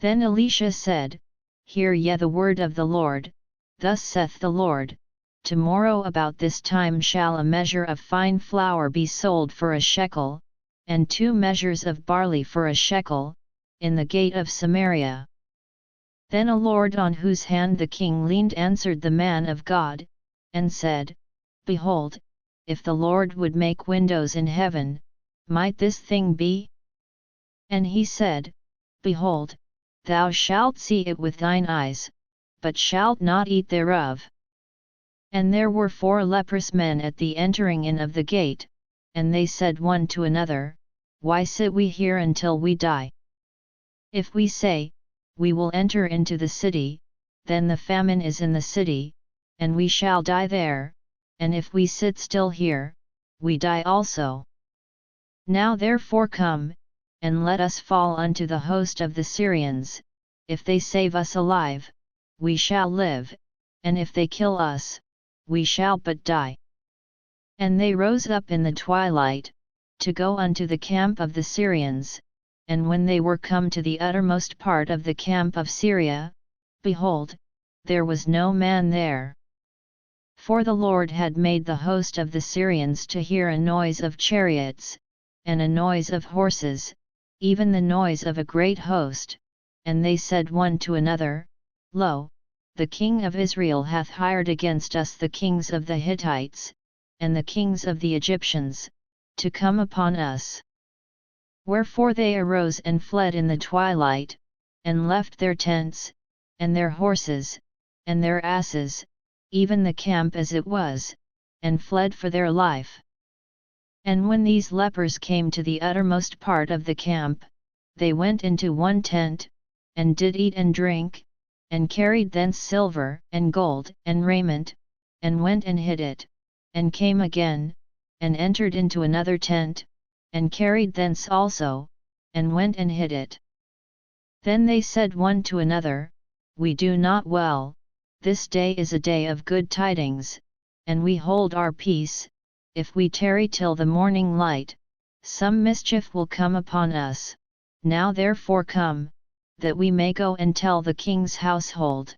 Then Elisha said, Hear ye the word of the Lord. Thus saith the Lord, Tomorrow about this time shall a measure of fine flour be sold for a shekel, and 2 measures of barley for a shekel, in the gate of Samaria. Then a lord on whose hand the king leaned answered the man of God, and said, Behold, if the Lord would make windows in heaven, might this thing be? And he said, Behold, thou shalt see it with thine eyes, but shalt not eat thereof. And there were 4 leprous men at the entering in of the gate, and they said one to another, Why sit we here until we die? If we say, We will enter into the city, then the famine is in the city, and we shall die there, and if we sit still here, we die also. Now therefore come, and let us fall unto the host of the Syrians. If they save us alive, we shall live, and if they kill us, we shall but die. And they rose up in the twilight, to go unto the camp of the Syrians, and when they were come to the uttermost part of the camp of Syria, behold, there was no man there. For the Lord had made the host of the Syrians to hear a noise of chariots, and a noise of horses, even the noise of a great host, and they said one to another, Lo, the king of Israel hath hired against us the kings of the Hittites, and the kings of the Egyptians, to come upon us. Wherefore they arose and fled in the twilight, and left their tents, and their horses, and their asses, even the camp as it was, and fled for their life. And when these lepers came to the uttermost part of the camp, they went into one tent, and did eat and drink, and carried thence silver and gold and raiment, and went and hid it, and came again, and entered into another tent, and carried thence also, and went and hid it. Then they said one to another, We do not well, this day is a day of good tidings, and we hold our peace. If we tarry till the morning light, some mischief will come upon us. Now therefore come, that we may go and tell the king's household.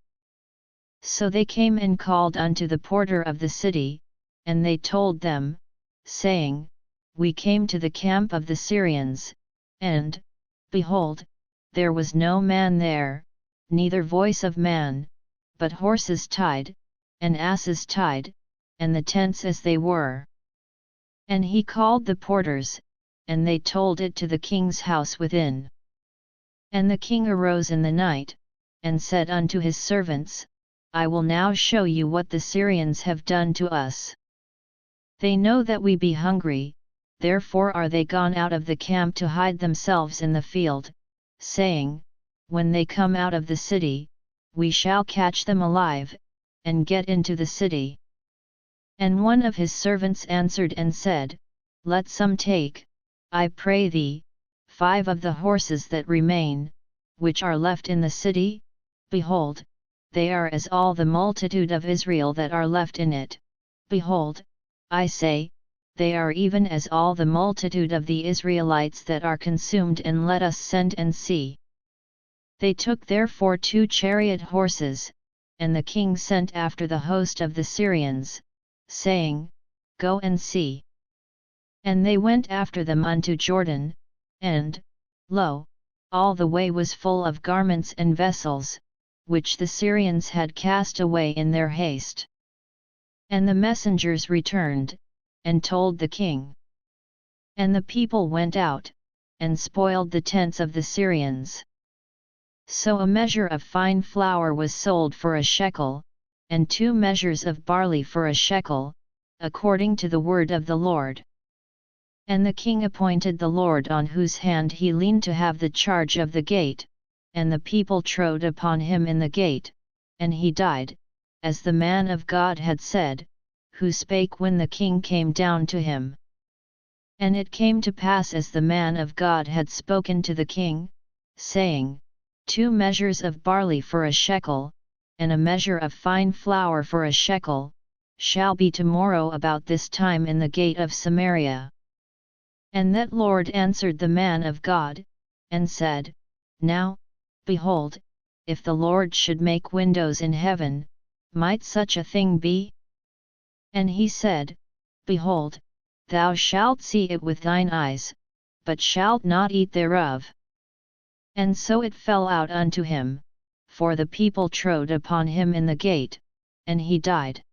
So they came and called unto the porter of the city, and they told them, saying, We came to the camp of the Syrians, and, behold, there was no man there, neither voice of man, but horses tied, and asses tied, and the tents as they were. And he called the porters, and they told it to the king's house within. And the king arose in the night, and said unto his servants, I will now show you what the Syrians have done to us. They know that we be hungry, therefore are they gone out of the camp to hide themselves in the field, saying, When they come out of the city, we shall catch them alive, and get into the city. And one of his servants answered and said, Let some take, I pray thee, 5 of the horses that remain, which are left in the city, behold, they are as all the multitude of Israel that are left in it. Behold, I say, they are even as all the multitude of the Israelites that are consumed, and let us send and see. They took therefore 2 chariot horses, and the king sent after the host of the Syrians, saying, Go and see. And they went after them unto Jordan, and, lo, all the way was full of garments and vessels, which the Syrians had cast away in their haste. And the messengers returned, and told the king. And the people went out, and spoiled the tents of the Syrians. So a measure of fine flour was sold for a shekel, and 2 measures of barley for a shekel, according to the word of the Lord. And the king appointed the Lord on whose hand he leaned to have the charge of the gate, and the people trode upon him in the gate, and he died, as the man of God had said, who spake when the king came down to him. And it came to pass as the man of God had spoken to the king, saying, 2 measures of barley for a shekel, and a measure of fine flour for a shekel, shall be tomorrow about this time in the gate of Samaria. And that Lord answered the man of God, and said, Now, Behold, if the Lord should make windows in heaven, might such a thing be? And he said, Behold, thou shalt see it with thine eyes, but shalt not eat thereof. And so it fell out unto him, for the people trode upon him in the gate, and he died.